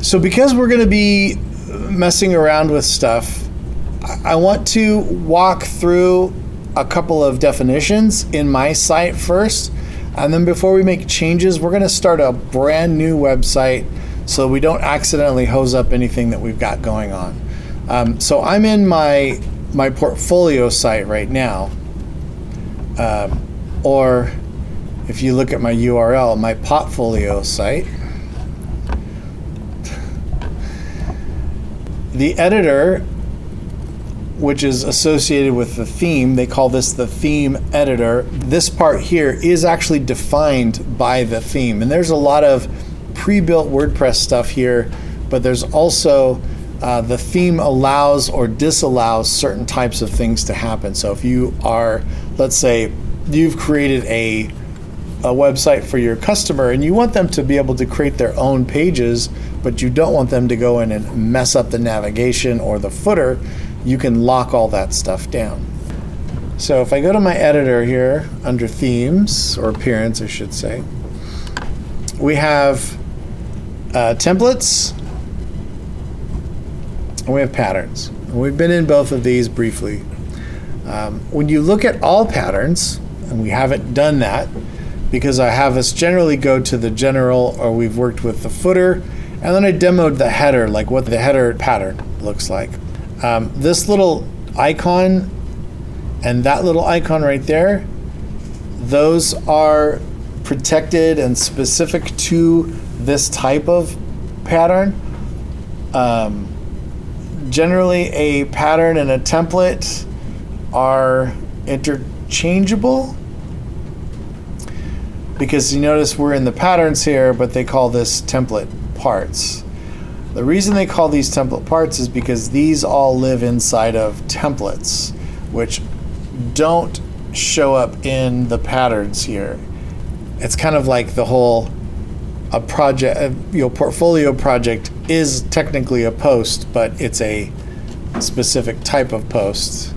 So because we're going to be messing around with stuff, I want to walk through a couple of definitions in my site first. And then before we make changes, we're going to start a brand new website so we don't accidentally hose up anything that we've got going on. So I'm in my portfolio site right now. Or if you look at my URL, my portfolio site. The editor, which is associated with the theme, they call this the theme editor. This part here is actually defined by the theme. And there's a lot of pre-built WordPress stuff here, but there's also the theme allows or disallows certain types of things to happen. So if you are, let's say, you've created a website for your customer and you want them to be able to create their own pages, but you don't want them to go in and mess up the navigation or the footer, you can lock all that stuff down. So if I go to my editor here under themes, or appearance I should say, we have templates and we have patterns. And we've been in both of these briefly. When you look at all patterns, and we haven't done that because I have us generally go to the general, or we've worked with the footer, and then I demoed the header, like what the header pattern looks like. This little icon and that little icon right there, those are protected and specific to this type of pattern. Generally, a pattern and a template are interchangeable, because you notice we're in the patterns here, but they call this template parts. The reason they call these template parts is because these all live inside of templates, which don't show up in the patterns here. It's kind of like the whole portfolio project is technically a post, but it's a specific type of post,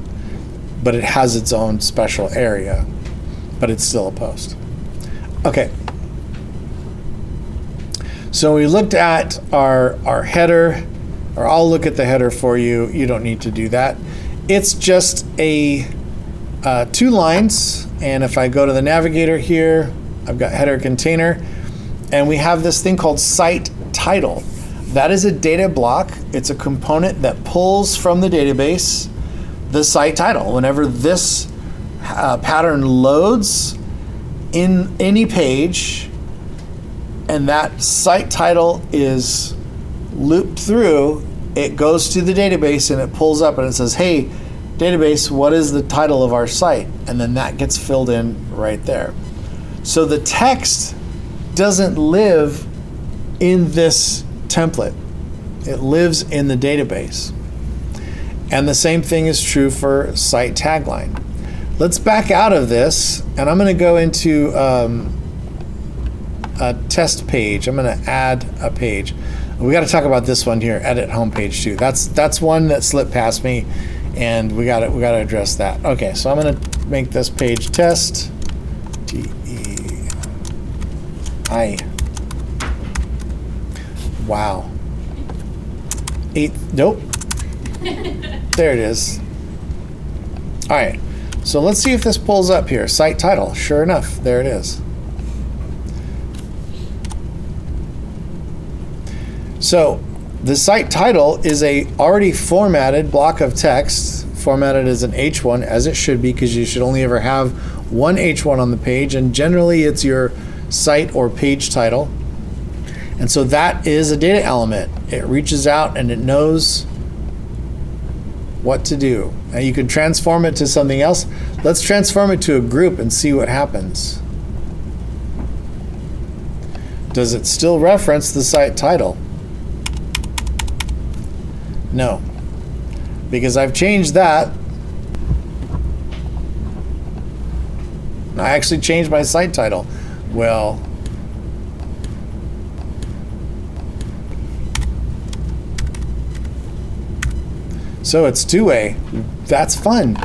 but it has its own special area, but it's still a post. Okay. So we looked at our header, or I'll look at the header for you. You don't need to do that. It's just a 2 lines, and if I go to the navigator here, I've got header container, and we have this thing called site title. That is a data block. It's a component that pulls from the database the site title. Whenever this pattern loads in any page, and that site title is looped through, it goes to the database and it pulls up and it says, hey, database, what is the title of our site? And then that gets filled in right there. So the text doesn't live in this template. It lives in the database. And the same thing is true for site tagline. Let's back out of this, and I'm going to go into a test page. I'm going to add a page. We got to talk about this one here, edit homepage too. That's one that slipped past me, and we got to address that. Okay, so I'm going to make this page test. TEI. Wow. 8. Nope. There it is. All right. So let's see if this pulls up here. Site title. Sure enough, there it is. So the site title is a already formatted block of text, formatted as an H1, as it should be, because you should only ever have one H1 on the page, and generally it's your site or page title. And so that is a data element. It reaches out and it knows what to do. Now you can transform it to something else. Let's transform it to a group and see what happens. Does it still reference the site title? No, because I've changed that. I actually changed my site title. Well, so it's two-way. That's fun.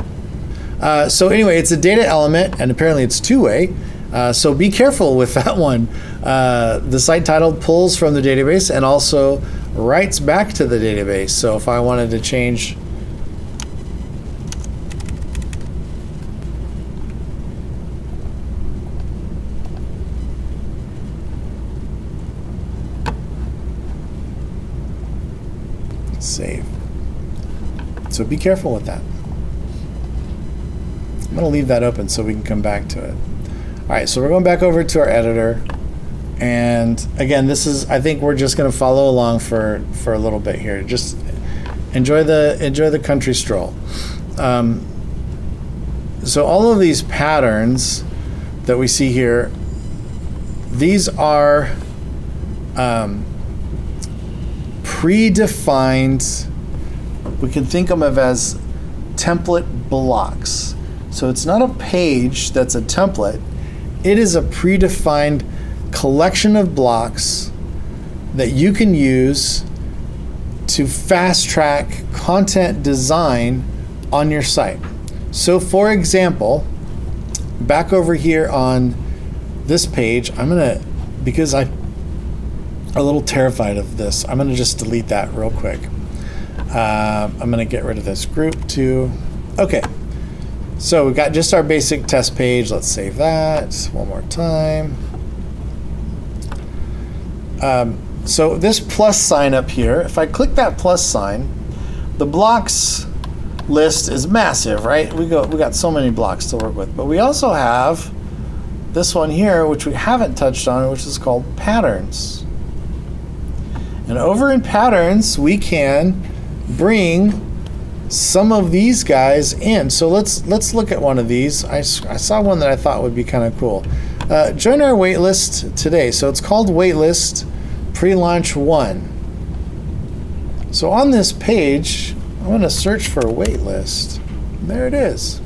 So anyway, it's a data element, and apparently it's two-way. So be careful with that one. The site title pulls from the database and also writes back to the database. So if I wanted to change save. So be careful with that. I'm going to leave that open so we can come back to it. All right, so we're going back over to our editor. And again, this is, I think we're just going to follow along for a little bit here. Just enjoy the country stroll. So all of these patterns that we see here, these are predefined, we can think of them as template blocks. So it's not a page that's a template. It is a predefined collection of blocks that you can use to fast track content design on your site. So for example, back over here on this page, I'm gonna, because I'm a little terrified of this, I'm gonna just delete that real quick. I'm gonna get rid of this group too. Okay, so we got just our basic test page. Let's save that one more time. So this plus sign up here, if I click that plus sign, the blocks list is massive, right? We got so many blocks to work with, but we also have this one here, which we haven't touched on, which is called patterns. And over in patterns, we can bring some of these guys in. So let's look at one of these. I saw one that I thought would be kind of cool. Join our waitlist today. So it's called waitlist pre-launch 1. So on this page, I'm going to search for a waitlist. There it is.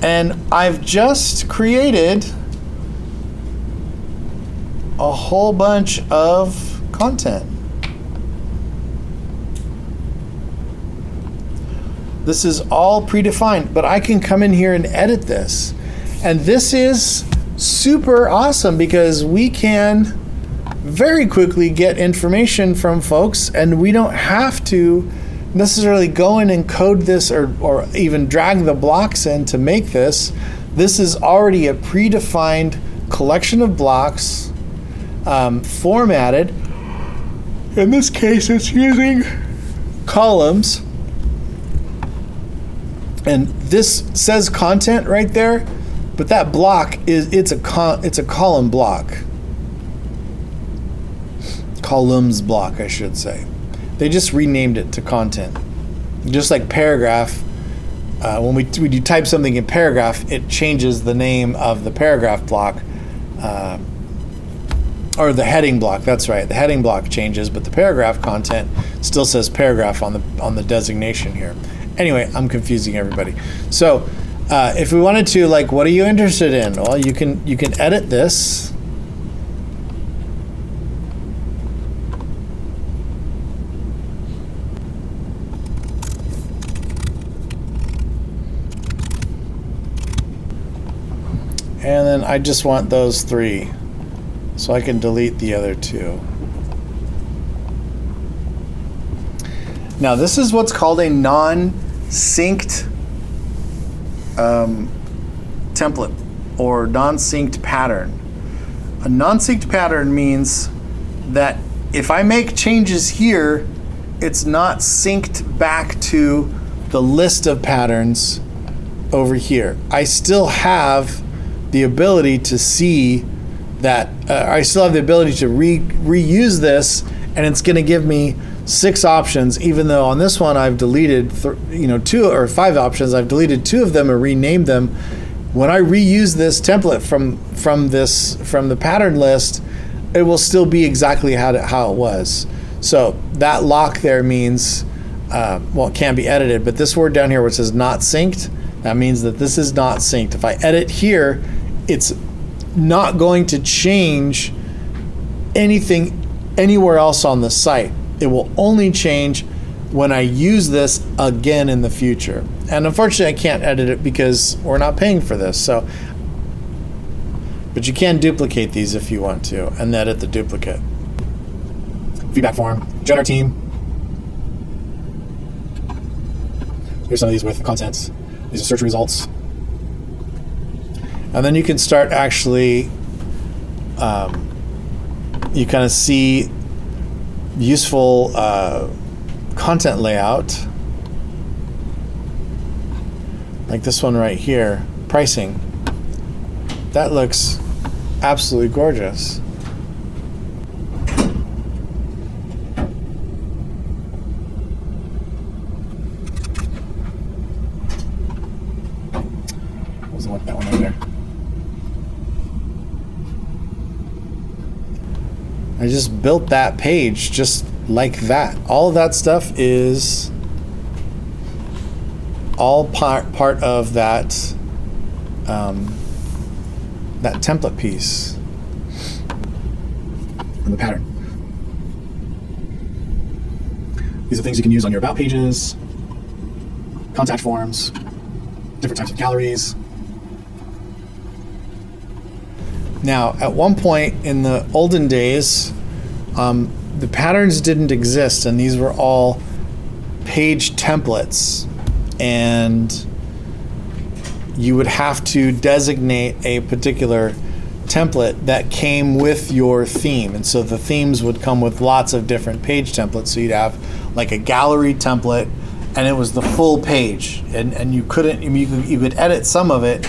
And I've just created a whole bunch of content. This is all predefined, but I can come in here and edit this. And this is super awesome because we can very quickly get information from folks, and we don't have to necessarily go in and code this or even drag the blocks in to make this. This is already a predefined collection of blocks, formatted. In this case, it's using columns. And this says content right there, but that block it's a column block. Columns block, I should say. They just renamed it to content. Just like paragraph, when you type something in paragraph, it changes the name of the paragraph block, or the heading block. That's right, the heading block changes, but the paragraph content still says paragraph on the designation here. Anyway, I'm confusing everybody. So if we wanted to, like, what are you interested in? Well, you can edit this. And then I just want those 3, so I can delete the other 2. Now this is what's called a non-synced template or non-synced pattern. A non-synced pattern means that if I make changes here, it's not synced back to the list of patterns over here. I still have the ability to see that, I still have the ability to reuse this, and it's going to give me 6 options, even though on this one I've deleted 2 or 5 options. I've deleted 2 of them or renamed them. When I reuse this template from the pattern list, it will still be exactly how it was. So that lock there means, well, it can't be edited, but this word down here where it says not synced, that means that this is not synced. If I edit here, it's not going to change anything anywhere else on the site. It will only change when I use this again in the future. And unfortunately, I can't edit it because we're not paying for this. So But you can duplicate these if you want to and edit the duplicate. Feedback form, join our team. Here's some of these with contents. These are search results. And then you can start actually, you kind of see useful content layout. Like this one right here, pricing. That looks absolutely gorgeous. That one right there. I just built that page just like that. All of that stuff is all part of that that template piece from the pattern. These are things you can use on your about pages, contact forms, different types of galleries. Now, at one point in the olden days, the patterns didn't exist, and these were all page templates. And you would have to designate a particular template that came with your theme. And so the themes would come with lots of different page templates. So you'd have like a gallery template, and it was the full page. And you couldn't, you could edit some of it,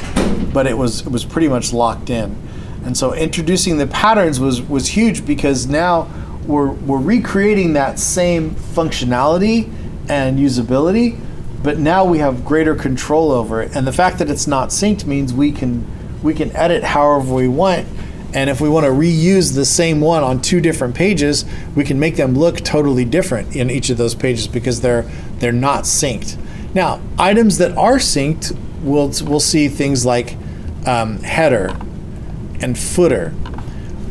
but it was pretty much locked in. And so introducing the patterns was huge, because now we're recreating that same functionality and usability, but now we have greater control over it. And the fact that it's not synced means we can edit however we want. And if we want to reuse the same one on two different pages, we can make them look totally different in each of those pages because they're not synced. Now, items that are synced, we'll see things like header and footer,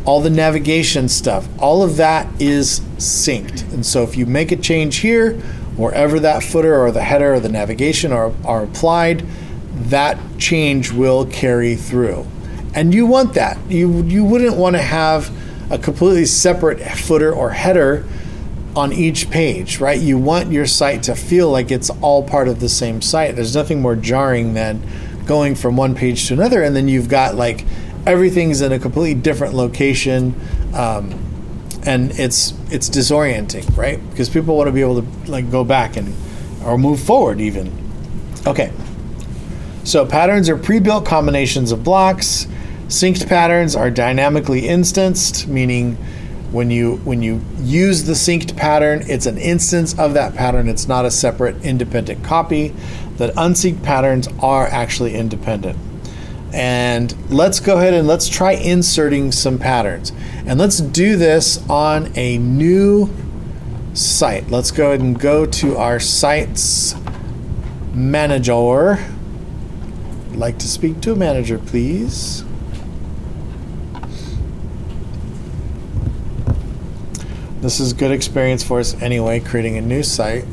all the navigation stuff, all of that is synced. And so if you make a change here, wherever that footer or the header or the navigation are applied, that change will carry through. And you want that. You wouldn't want to have a completely separate footer or header on each page, right? You want your site to feel like it's all part of the same site. There's nothing more jarring than going from one page to another, and then you've got like everything's in a completely different location, and it's disorienting, right? Because people want to be able to like go back or move forward even. Okay, so patterns are pre-built combinations of blocks. Synced patterns are dynamically instanced, meaning when you use the synced pattern, it's an instance of that pattern. It's not a separate independent copy. That unsynced patterns are actually independent. And let's go ahead and let's try inserting some patterns. And let's do this on a new site. Let's go ahead and go to our sites manager. I'd like to speak to a manager, please. This is good experience for us anyway, creating a new site.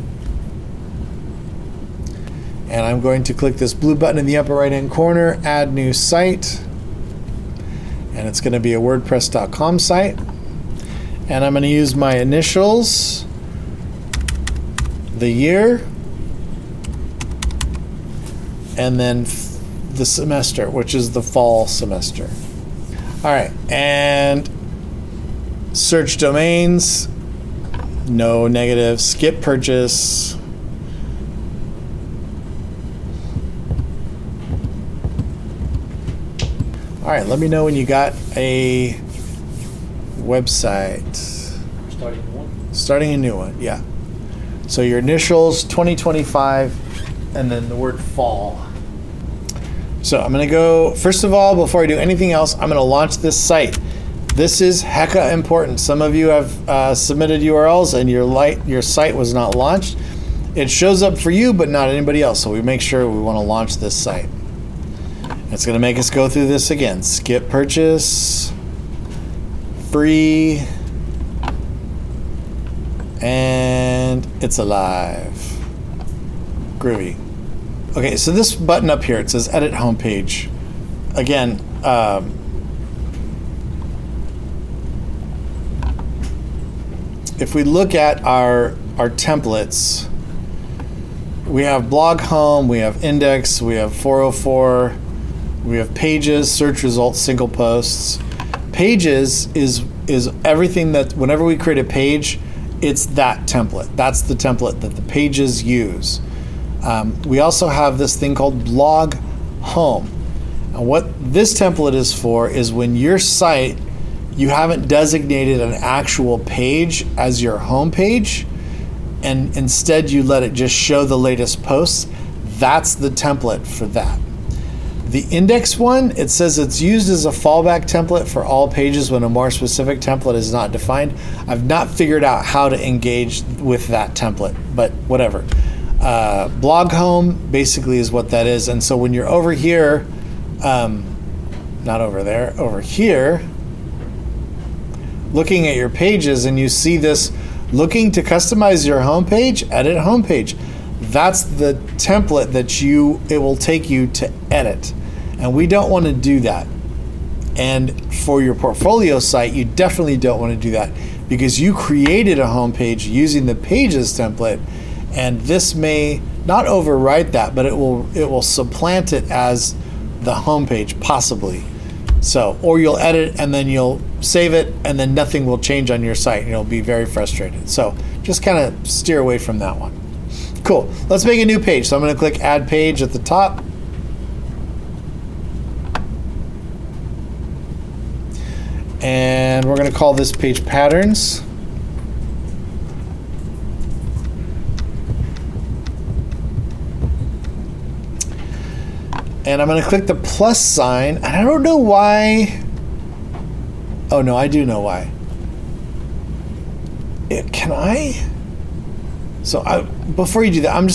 And I'm going to click this blue button in the upper right hand corner, add new site. And it's going to be a WordPress.com site. And I'm going to use my initials, the year, and then the semester, which is the fall semester. All right, and search domains, no negative, skip purchase. All right, let me know when you got a website. Starting a new one? Starting a new one, yeah. So your initials, 2025, and then the word fall. So I'm gonna go, first of all, before I do anything else, I'm gonna launch this site. This is hecka important. Some of you have submitted URLs and your site was not launched. It shows up for you, but not anybody else. So we make sure we wanna launch this site. It's going to make us go through this again. Skip purchase, free, and it's alive. Groovy. Okay, so this button up here, it says edit homepage. Again, if we look at our templates, we have blog home, we have index, we have 404, we have pages, search results, single posts. Pages is everything that whenever we create a page, it's that template. That's the template that the pages use. We also have this thing called blog home. And what this template is for is when your site, you haven't designated an actual page as your home page, and instead you let it just show the latest posts. That's the template for that. The index one, it says it's used as a fallback template for all pages when a more specific template is not defined. I've not figured out how to engage with that template, but whatever. Blog home basically is what that is. And so when you're over here, not over there, over here, looking at your pages and you see this, looking to customize your homepage, edit homepage. That's the template that it will take you to edit. And we don't want to do that. And for your portfolio site, you definitely don't want to do that because you created a homepage using the pages template, and this may not overwrite that, but it will supplant it as the homepage possibly. So, or you'll edit and then you'll save it and then nothing will change on your site and you'll be very frustrated. So just kind of steer away from that one. Cool. Let's make a new page. So I'm going to click Add Page at the top. And we're going to call this page Patterns. And I'm going to click the plus sign. And I don't know why. Oh, no, I do know why. Can I? So before you do that, I'm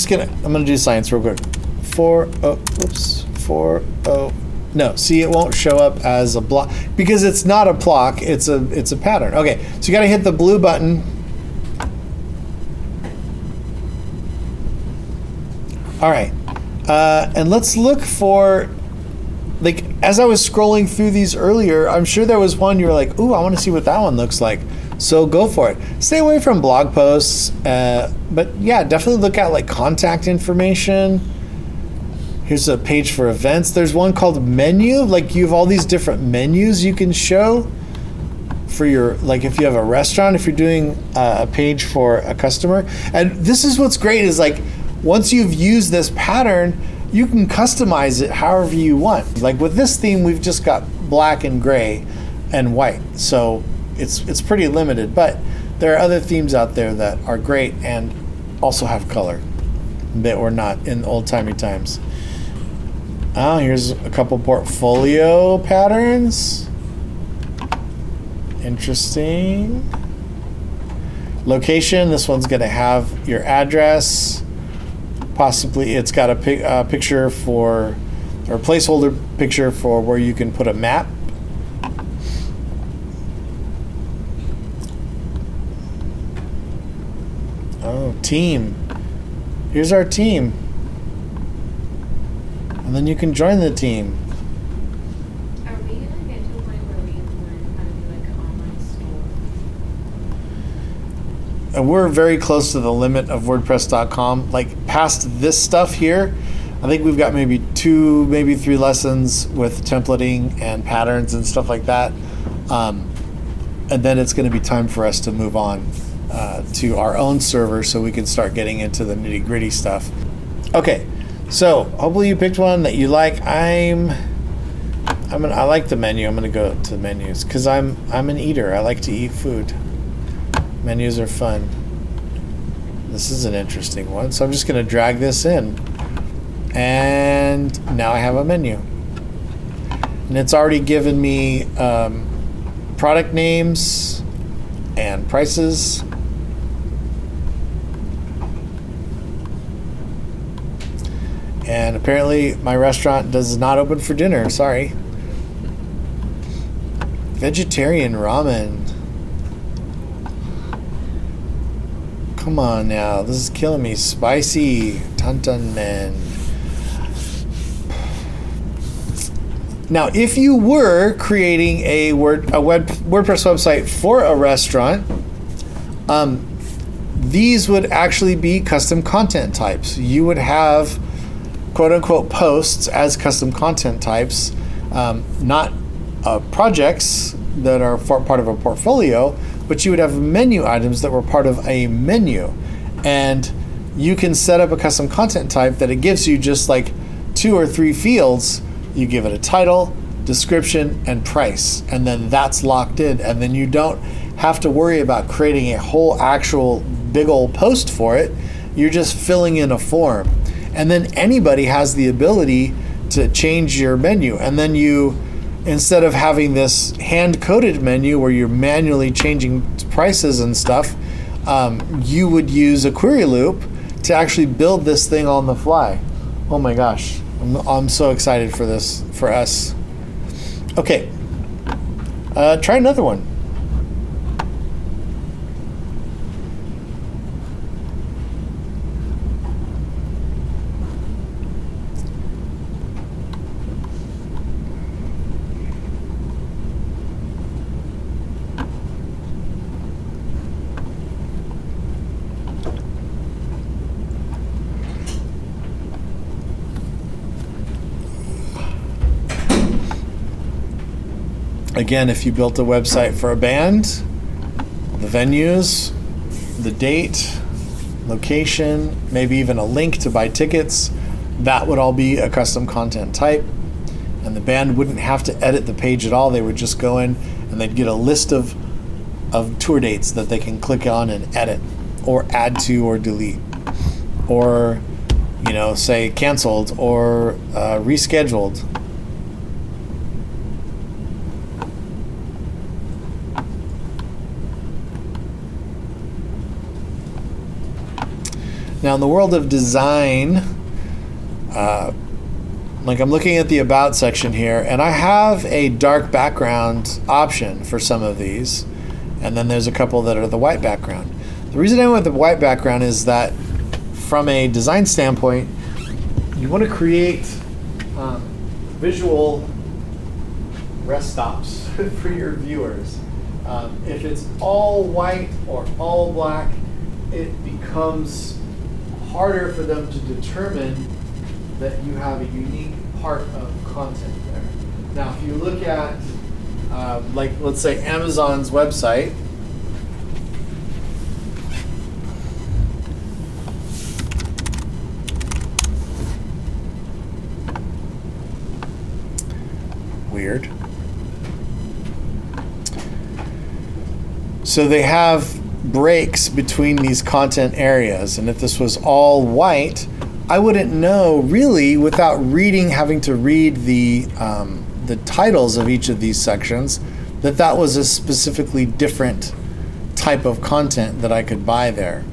gonna do science real quick. 4:0. No, see, it won't show up as a block because it's not a block. It's a pattern. Okay, so you gotta hit the blue button. All right, and let's look for, like, as I was scrolling through these earlier, I'm sure there was one you were like, ooh, I want to see what that one looks like. So go for it. Stay away from blog posts, but yeah, definitely look at like contact information. Here's a page for events. There's one called menu. Like you have all these different menus you can show for your, like if you have a restaurant, if you're doing a page for a customer. And this is what's great is like once you've used this pattern, you can customize it however you want. Like with this theme, we've just got black and gray and white. So it's pretty limited, but there are other themes out there that are great and also have color that were not in old-timey times. Oh, here's a couple portfolio patterns. Interesting. Location, this one's gonna have your address. Possibly it's got a picture for, or placeholder picture for where you can put a map. Oh, team. Here's our team. And then you can join the team. Are we gonna get to a point where we learn how to do like an online store? And we're very close to the limit of WordPress.com. Like past this stuff here, I think we've got maybe 2, maybe 3 lessons with templating and patterns and stuff like that. And then it's going to be time for us to move on to our own server so we can start getting into the nitty gritty stuff. Okay, so hopefully you picked one that you like. I like the menu. I'm gonna go to menus because I'm an eater. I like to eat food. Menus are fun. This is an interesting one. So I'm just gonna drag this in. And now I have a menu. And it's already given me product names and prices. And apparently my restaurant does not open for dinner, sorry. Vegetarian ramen. Come on now, this is killing me. Spicy tantan men. Now, if you were creating a WordPress website for a restaurant, These would actually be custom content types. You would have quote unquote posts as custom content types, not projects that are part of a portfolio, but you would have menu items that were part of a menu. And you can set up a custom content type that it gives you just like 2 or 3 fields. You give it a title, description, and price, and then that's locked in, and then you don't have to worry about creating a whole actual big old post for it. You're just filling in a form, and then anybody has the ability to change your menu. And then you, instead of having this hand-coded menu where you're manually changing prices and stuff, you would use a query loop to actually build this thing on the fly. Oh my gosh, I'm so excited for this, for us. Okay, try another one. Again, if you built a website for a band, the venues, the date, location, maybe even a link to buy tickets, that would all be a custom content type. And the band wouldn't have to edit the page at all. They would just go in and they'd get a list of tour dates that they can click on and edit or add to or delete, or, you know, say canceled or rescheduled. Now, in the world of design, like I'm looking at the About section here, and I have a dark background option for some of these, and then there's a couple that are the white background. The reason I went with the white background is that from a design standpoint, you want to create visual rest stops for your viewers. If it's all white or all black, it becomes harder for them to determine that you have a unique part of content there. Now, if you look at, like, let's say Amazon's website, weird. So they have breaks between these content areas, and if this was all white, I wouldn't know really without having to read the titles of each of these sections that was a specifically different type of content that I could buy there.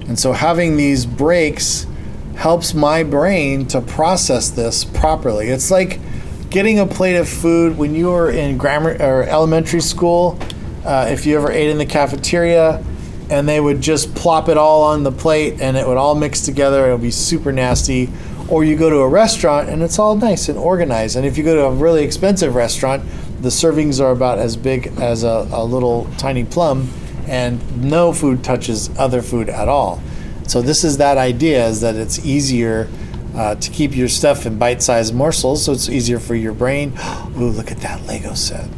And so having these breaks helps my brain to process this properly. It's like getting a plate of food when you were in grammar or elementary school. If you ever ate in the cafeteria, and they would just plop it all on the plate and it would all mix together, it would be super nasty. Or you go to a restaurant and it's all nice and organized. And if you go to a really expensive restaurant, the servings are about as big as a little tiny plum, and no food touches other food at all. So this is that idea, is that it's easier to keep your stuff in bite-sized morsels, so it's easier for your brain. Ooh, look at that Lego set.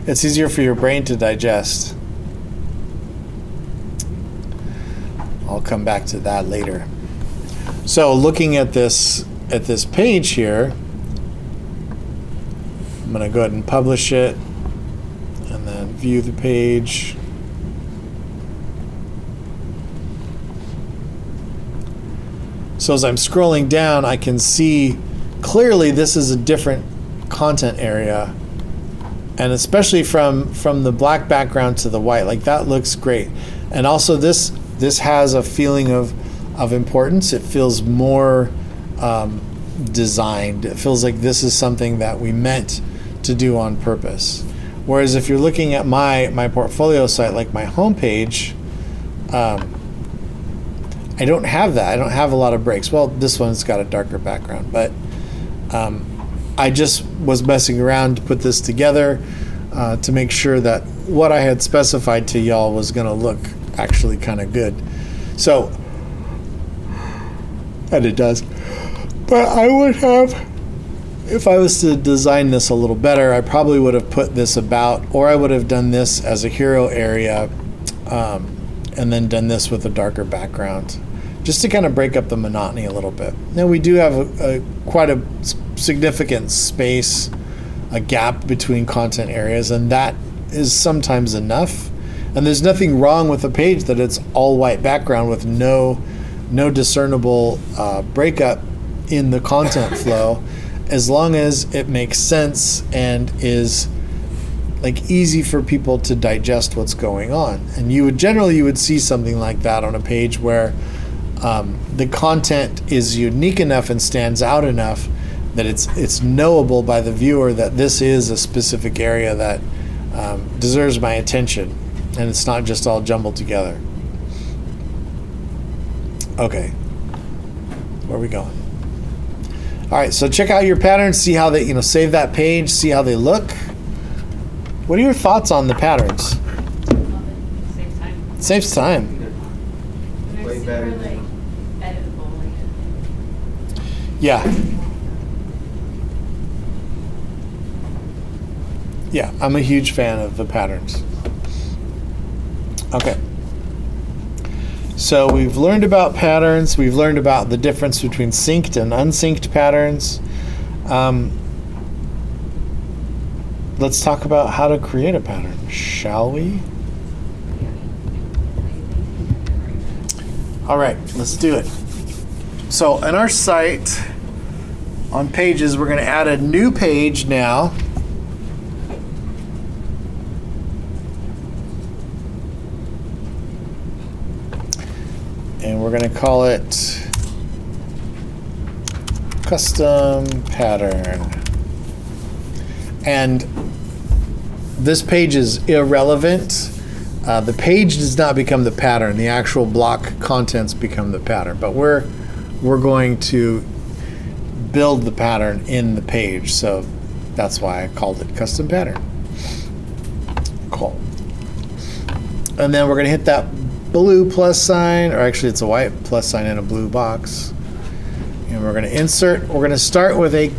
It's easier for your brain to digest. I'll come back to that later. So looking at this page here, I'm going to go ahead and publish it and then view the page. So as I'm scrolling down, I can see clearly this is a different content area, and especially from the black background to the white, like that looks great. And also this has a feeling of importance. It feels more designed. It feels like this is something that we meant to do on purpose. Whereas if you're looking at my portfolio site, like my homepage, I don't have that. I don't have a lot of breaks. Well, this one's got a darker background, but I just was messing around to put this together to make sure that what I had specified to y'all was going to look actually kind of good. So, and it does. But I would have, if I was to design this a little better, I probably would have put this about, or I would have done this as a hero area, and then done this with a darker background, just to kind of break up the monotony a little bit. Now we do have quite a significant space, a gap between content areas, and that is sometimes enough. And there's nothing wrong with a page that it's all white background with no discernible breakup in the content flow, as long as it makes sense and is like easy for people to digest what's going on. And you would see something like that on a page where the content is unique enough and stands out enough that it's knowable by the viewer that this is a specific area that deserves my attention, and it's not just all jumbled together. Okay, where are we going? All right, so check out your patterns, see how they, save that page, see how they look. What are your thoughts on the patterns? Saves time. Saves time. And they're Way super, better like, editable, Yeah. Yeah, I'm a huge fan of the patterns. Okay. So we've learned about patterns. We've learned about the difference between synced and unsynced patterns. Let's talk about how to create a pattern, shall we? All right, let's do it. So in our site, on pages, we're going to add a new page now. And we're going to call it custom pattern. And this page is irrelevant. The page does not become the pattern. The actual block contents become the pattern. But we're going to build the pattern in the page. So that's why I called it custom pattern. Cool. And then we're going to hit that blue plus sign, or actually it's a white plus sign in a blue box. And we're going to insert. We're going to start with a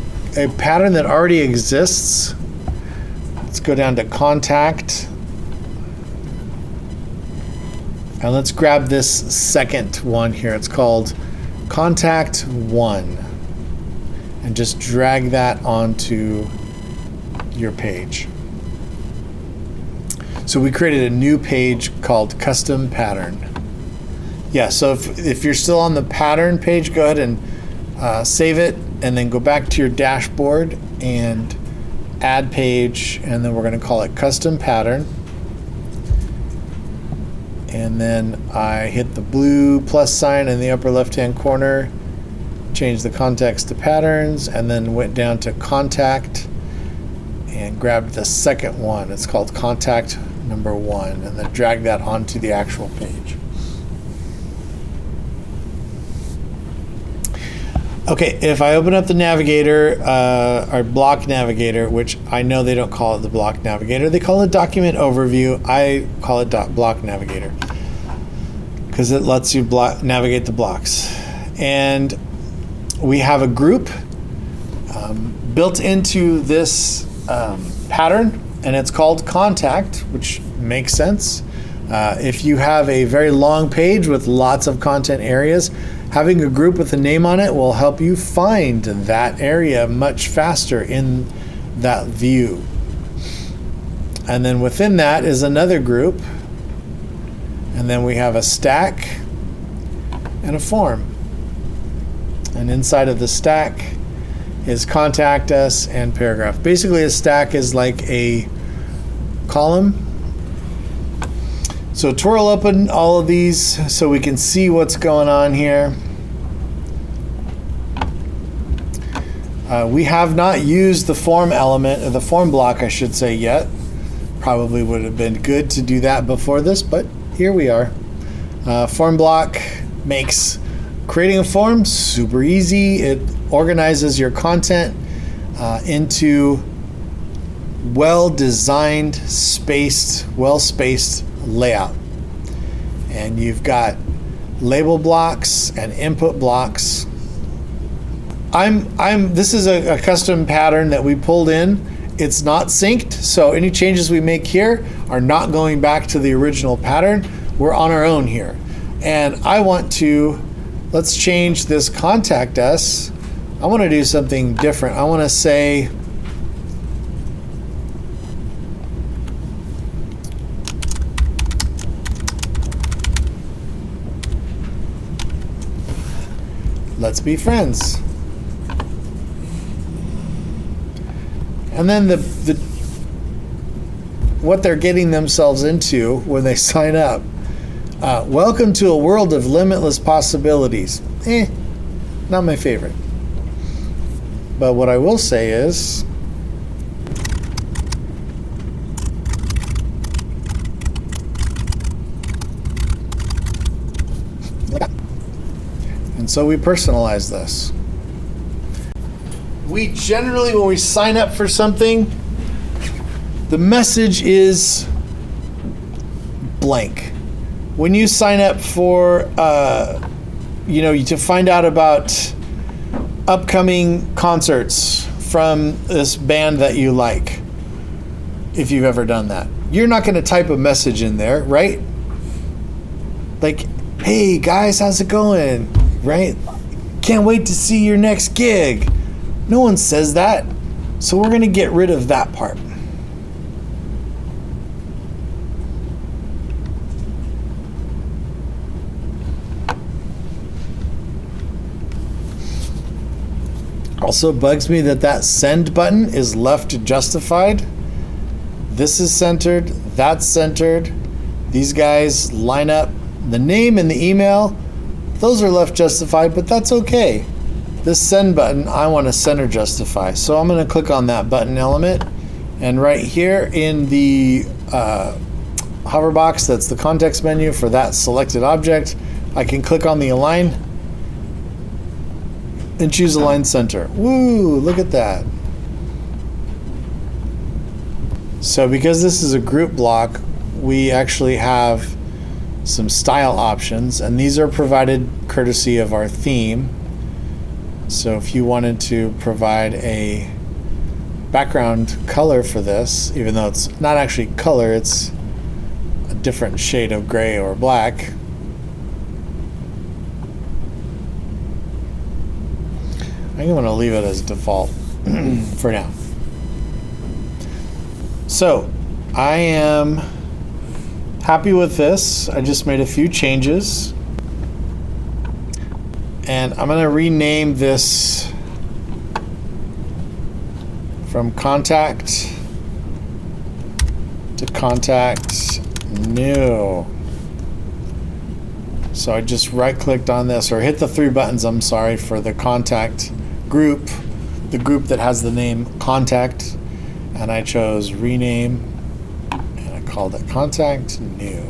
pattern that already exists. Let's go down to contact. And let's grab this second one here. It's called contact 1. And just drag that onto your page. So we created a new page called custom pattern. Yeah, so if you're still on the pattern page, go ahead and save it, and then go back to your dashboard and add page, and then we're going to call it custom pattern. And then I hit the blue plus sign in the upper left-hand corner, change the context to patterns, and then went down to contact and grabbed the second one. It's called contact number 1, and then drag that onto the actual page. Okay, if I open up the navigator, our block navigator, which I know they don't call it the block navigator, they call it document overview. I call it block navigator because it lets you navigate the blocks. And we have a group built into this pattern, and it's called contact, which makes sense. If you have a very long page with lots of content areas, having a group with a name on it will help you find that area much faster in that view. And then within that is another group. And then we have a stack and a form. And inside of the stack is contact us and paragraph. Basically, a stack is like a column. So twirl open all of these so we can see what's going on here. We have not used the form element, or the form block I should say, yet. Probably would have been good to do that before this, but here we are. Form block makes creating a form super easy. It organizes your content into well-designed, spaced, well-spaced layout. And you've got label blocks and input blocks. This is a custom pattern that we pulled in. It's not synced, so any changes we make here are not going back to the original pattern. We're on our own here. And I want to, let's change this contact us. I want to do something different. I want to say, let's be friends. And then what they're getting themselves into when they sign up. Welcome to a world of limitless possibilities. Not my favorite. But what I will say is, and so we personalize this. We generally, when we sign up for something, the message is blank. When you sign up for, to find out about upcoming concerts from this band that you like, if you've ever done that, you're not going to type a message in there, right? Like, hey guys, how's it going? Right? Can't wait to see your next gig. No one says that. So we're going to get rid of that part. Also bugs me that send button is left justified. This is centered, that's centered. These guys line up. The name and the email, those are left justified, but that's okay. This send button, I want to center justify. So I'm going to click on that button element. And right here in the hover box, that's the context menu for that selected object, I can click on the align and choose align center. Woo, look at that. So because this is a group block, we actually have some style options, and these are provided courtesy of our theme. So if you wanted to provide a background color for this, even though it's not actually color, it's a different shade of gray or black. I'm going to leave it as default for now. So I am happy with this. I just made a few changes. And I'm going to rename this from contact to contact new. So I just right clicked on this, or hit the three buttons, I'm sorry, for the contact group, the group that has the name contact, and I chose rename, and I called it contact new.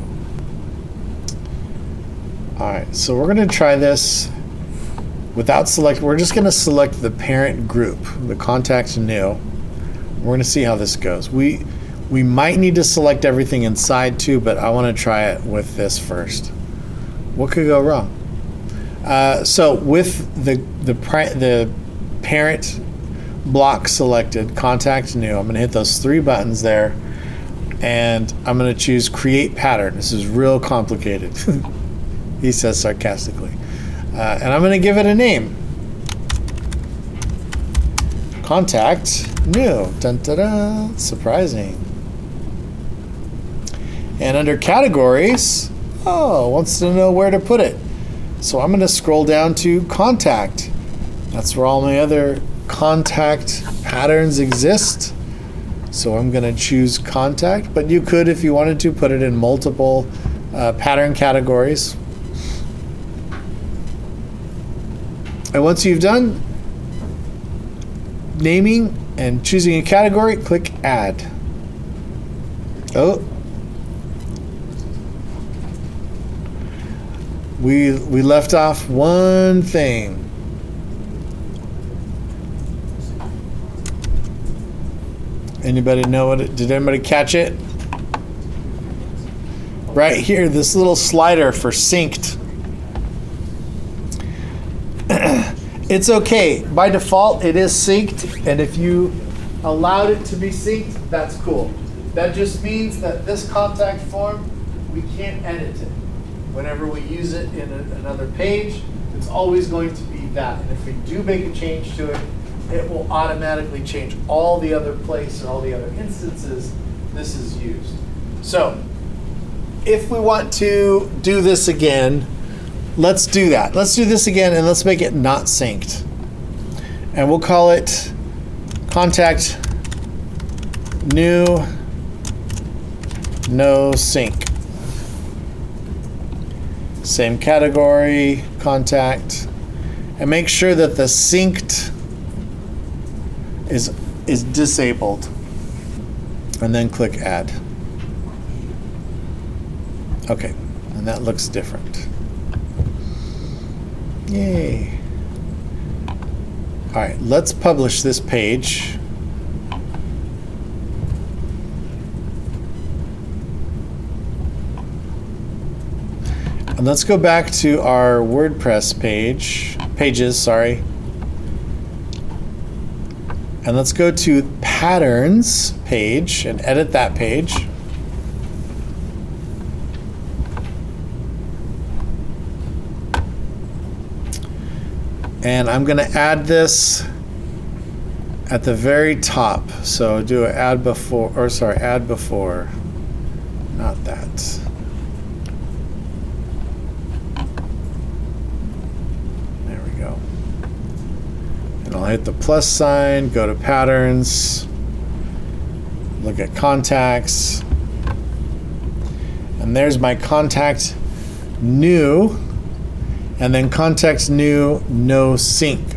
All right, so we're going to try this without select. We're just going to select the parent group, the contact new. We're going to see how this goes. We might need to select everything inside too, but I want to try it with this first. What could go wrong? So with the parent block selected, contact new, I'm going to hit those three buttons there, and I'm going to choose create pattern. This is real complicated, he says sarcastically. And I'm going to give it a name. Contact new. Dun, da, da. Surprising. And under categories, wants to know where to put it. So I'm going to scroll down to contact. That's where all my other contact patterns exist. So I'm going to choose contact, but you could, if you wanted to, put it in multiple pattern categories. And once you've done naming and choosing a category, click add. Oh. We left off one thing. Anybody know what did anybody catch it? Right here, this little slider for synced. It's okay. By default, it is synced, and if you allowed it to be synced, that's cool. That just means that this contact form, we can't edit it. Whenever we use it in another page, it's always going to be that. And if we do make a change to it, it will automatically change all the other places or all the other instances this is used. So, if we want to do this again, let's do that. Let's do this again and let's make it not synced. And we'll call it contact new no sync. Same category, contact, and make sure that the synced is disabled. And then click add. Okay, and that looks different. Yay. All right, let's publish this page. And let's go back to our WordPress pages, sorry. And let's go to Patterns page and edit that page. And I'm going to add this at the very top. So do an add before, not that. There we go. And I'll hit the plus sign, go to patterns, look at contacts. And there's my contact new. And then context new, no sync.